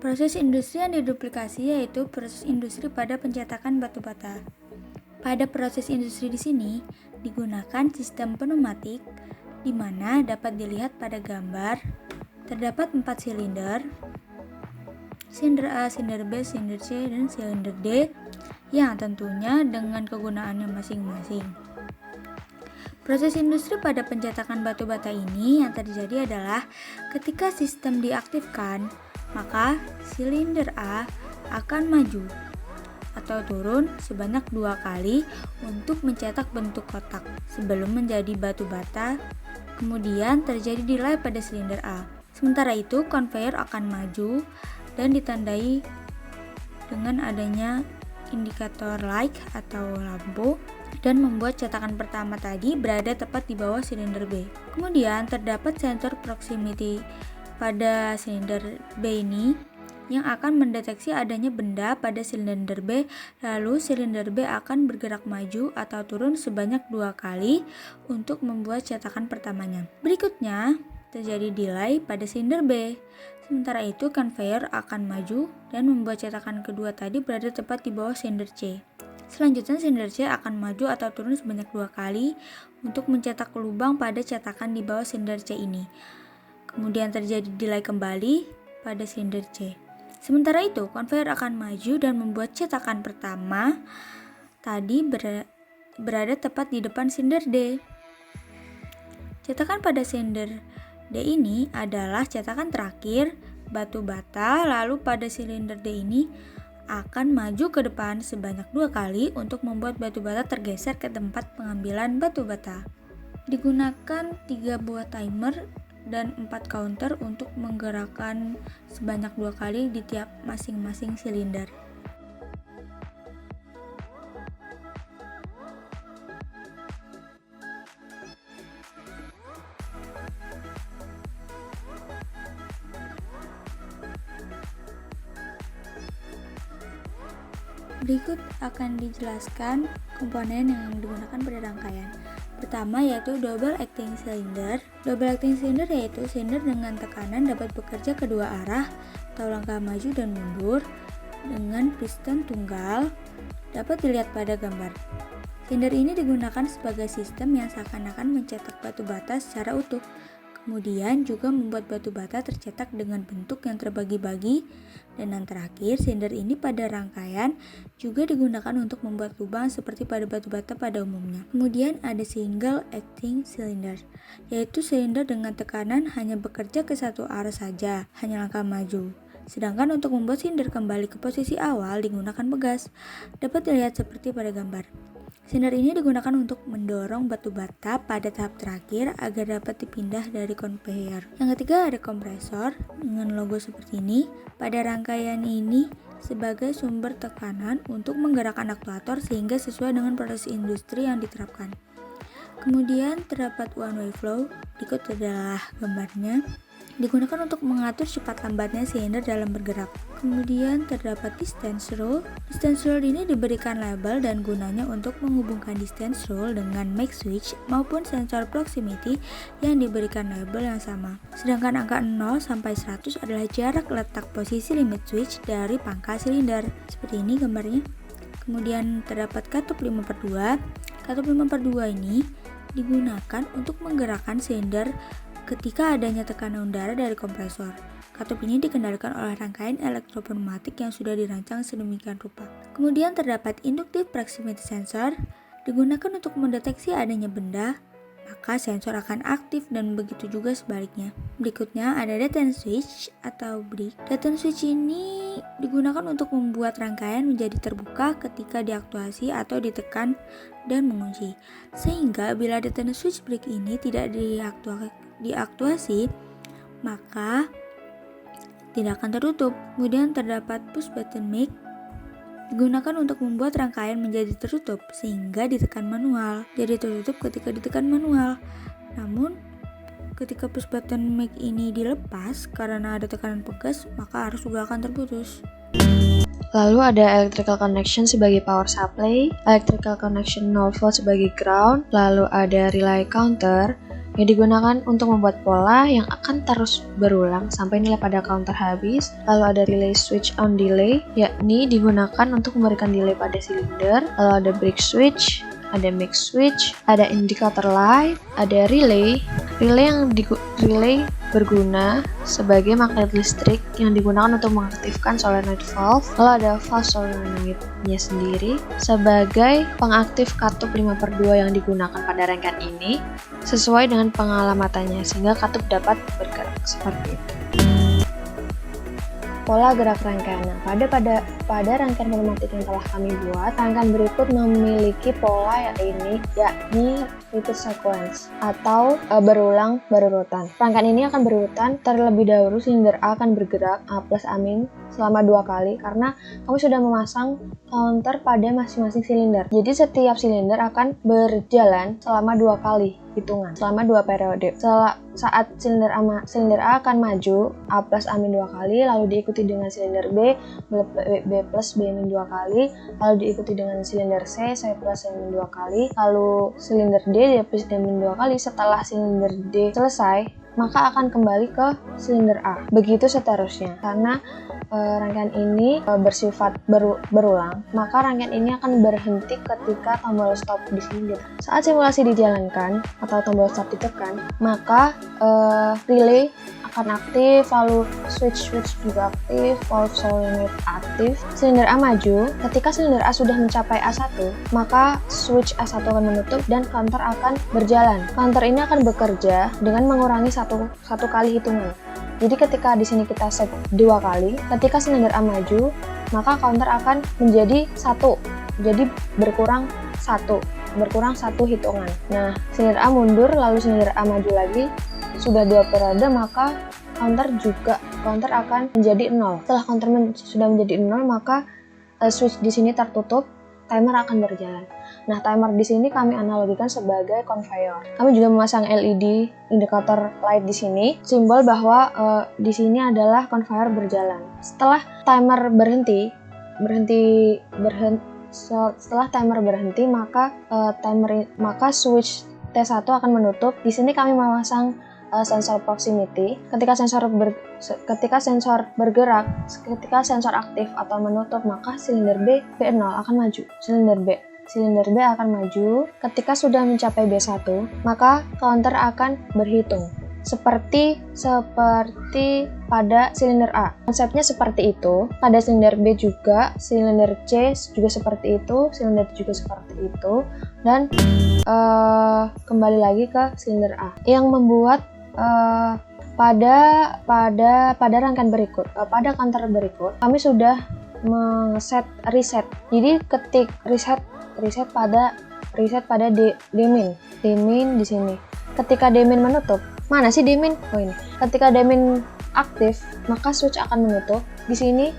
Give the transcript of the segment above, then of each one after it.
Proses industri yang diduplikasi yaitu proses industri pada pencetakan batu bata. Pada proses industri di sini digunakan sistem pneumatik di mana dapat dilihat pada gambar terdapat 4 silinder, silinder A, silinder B, silinder C, dan silinder D yang tentunya dengan kegunaannya masing-masing. Proses industri pada pencetakan batu bata ini yang terjadi adalah ketika sistem diaktifkan, maka silinder A akan maju atau turun sebanyak 2 kali untuk mencetak bentuk kotak sebelum menjadi batu bata, kemudian terjadi delay pada silinder A. Sementara itu, konveyor akan maju dan ditandai dengan adanya indikator light atau lampu dan membuat cetakan pertama tadi berada tepat di bawah silinder B. Kemudian terdapat sensor proximity pada silinder B ini yang akan mendeteksi adanya benda pada silinder B, lalu silinder B akan bergerak maju atau turun sebanyak 2 kali untuk membuat cetakan pertamanya. Berikutnya, terjadi delay pada silinder B. Sementara itu, konveyor akan maju dan membuat cetakan kedua tadi berada tepat di bawah silinder C. Selanjutnya, silinder C akan maju atau turun sebanyak 2 kali untuk mencetak lubang pada cetakan di bawah silinder C ini. Kemudian terjadi delay kembali pada silinder C. Sementara itu, konveyor akan maju dan membuat cetakan pertama tadi berada tepat di depan silinder D. Cetakan pada silinder D ini adalah cetakan terakhir batu bata, lalu pada silinder D ini akan maju ke depan sebanyak 2 kali untuk membuat batu bata tergeser ke tempat pengambilan batu bata. Digunakan 3 buah timer dan 4 counter untuk menggerakkan sebanyak 2 kali di tiap masing-masing silinder. Berikut akan dijelaskan komponen yang digunakan pada rangkaian. Pertama yaitu double acting cylinder. Double acting cylinder yaitu silinder dengan tekanan dapat bekerja kedua arah atau langkah maju dan mundur dengan piston tunggal, dapat dilihat pada gambar. Silinder ini digunakan sebagai sistem yang seakan-akan mencetak batu bata secara utuh. Kemudian juga membuat batu bata tercetak dengan bentuk yang terbagi-bagi. Dan yang terakhir, silinder ini pada rangkaian juga digunakan untuk membuat lubang seperti pada batu bata pada umumnya. Kemudian ada single acting cylinder, yaitu silinder dengan tekanan hanya bekerja ke satu arah saja, hanya langkah maju. Sedangkan untuk membuat silinder kembali ke posisi awal digunakan pegas, dapat dilihat seperti pada gambar. Silinder ini digunakan untuk mendorong batu bata pada tahap terakhir agar dapat dipindah dari konveyor. Yang ketiga ada kompresor dengan logo seperti ini. Pada rangkaian ini sebagai sumber tekanan untuk menggerakkan aktuator sehingga sesuai dengan proses industri yang diterapkan. Kemudian terdapat one way flow, berikut adalah gambarnya. Digunakan untuk mengatur cepat lambatnya silinder dalam bergerak. Kemudian terdapat distance rule. Distance rule ini diberikan label dan gunanya untuk menghubungkan distance rule dengan make switch maupun sensor proximity yang diberikan label yang sama. Sedangkan angka 0 sampai 100 adalah jarak letak posisi limit switch dari pangkal silinder. Seperti ini gambarnya. Kemudian terdapat katup 5/2. Katup 5/2 ini digunakan untuk menggerakkan silinder ketika adanya tekanan udara dari kompresor. Katup ini dikendalikan oleh rangkaian elektropneumatik yang sudah dirancang sedemikian rupa. Kemudian terdapat inductive proximity sensor, digunakan untuk mendeteksi adanya benda, maka sensor akan aktif dan begitu juga sebaliknya. Berikutnya ada detent switch atau break. Detent switch ini digunakan untuk membuat rangkaian menjadi terbuka ketika diaktuasi atau ditekan dan mengunci. Sehingga bila detent switch break ini tidak diaktuasi, maka tidak akan tertutup. Kemudian terdapat push button make, digunakan untuk membuat rangkaian menjadi tertutup sehingga ditekan manual. Jadi tertutup ketika ditekan manual. Namun ketika push button make ini dilepas karena ada tekanan pegas, maka arus juga akan terputus. Lalu ada electrical connection sebagai power supply, electrical connection 0 volt sebagai ground, lalu ada relay counter yang digunakan untuk membuat pola yang akan terus berulang sampai nilai pada counter habis. Lalu ada relay switch on delay, yakni digunakan untuk memberikan delay pada silinder. Lalu ada break switch, ada mix switch, ada indikator light, ada relay yang relay berguna sebagai magnet listrik yang digunakan untuk mengaktifkan solenoid valve. Lalu ada valve solenoidnya sendiri sebagai pengaktif katup 5/2 yang digunakan pada rangkaian ini sesuai dengan pengalamatannya sehingga katup dapat bergerak seperti itu. Pola gerak rangkaian. Nah, pada rangkaian pneumatik yang telah kami buat, rangkaian berikut memiliki pola yakni repeat sequence atau berulang berurutan. Rangkaian ini akan berurutan. Terlebih dahulu silinder A akan bergerak A plus amin selama 2 kali karena kami sudah memasang counter pada masing-masing silinder. Jadi setiap silinder akan berjalan selama 2 kali hitungan, selama 2 periode. Saat silinder A akan maju A plus amin 2 kali, lalu diikuti dengan silinder B plus B min 2 kali, lalu diikuti dengan silinder C plus C min 2 kali, lalu silinder D plus D min 2 kali. Setelah silinder D selesai, maka akan kembali ke silinder A. Begitu seterusnya. Karena rangkaian ini bersifat berulang, maka rangkaian ini akan berhenti ketika tombol stop di sini ditekan. Saat simulasi dijalankan atau tombol stop ditekan, maka relay akan aktif, lalu switch juga aktif, valve solenoid aktif, silinder A maju. Ketika silinder A sudah mencapai A1, maka switch A1 akan menutup dan counter akan berjalan. Counter ini akan bekerja dengan mengurangi satu kali hitungan. Jadi ketika di sini kita set 2 kali, ketika silinder A maju, maka counter akan menjadi 1. Jadi berkurang 1 hitungan. Nah, silinder A mundur lalu silinder A maju lagi. Sudah 2 periode, maka counter akan menjadi 0. Setelah counter sudah menjadi 0, maka switch di sini tertutup, timer akan berjalan. Nah, timer di sini kami analogikan sebagai conveyor. Kami juga memasang LED indikator light di sini, simbol bahwa di sini adalah conveyor berjalan. Setelah timer berhenti, maka switch T1 akan menutup. Di sini kami memasang sensor proximity. Ketika sensor bergerak, ketika sensor aktif atau menutup, maka silinder B0 akan maju. Silinder B akan maju. Ketika sudah mencapai B1, maka counter akan berhitung. Seperti pada silinder A. Konsepnya seperti itu. Pada silinder B juga, silinder C juga seperti itu, silinder D juga seperti itu, dan kembali lagi ke silinder A. Yang membuat pada rangkaian berikut, pada counter berikut, kami sudah reset. Jadi ketik reset pada D min di sini. Ketika D min menutup, mana sih D min? Oh ini. Ketika D min aktif, maka switch akan menutup. Di sini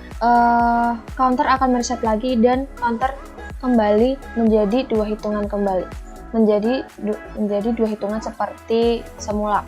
counter akan mereset lagi dan counter kembali menjadi 2 hitungan kembali. Menjadi 2 hitungan seperti semula.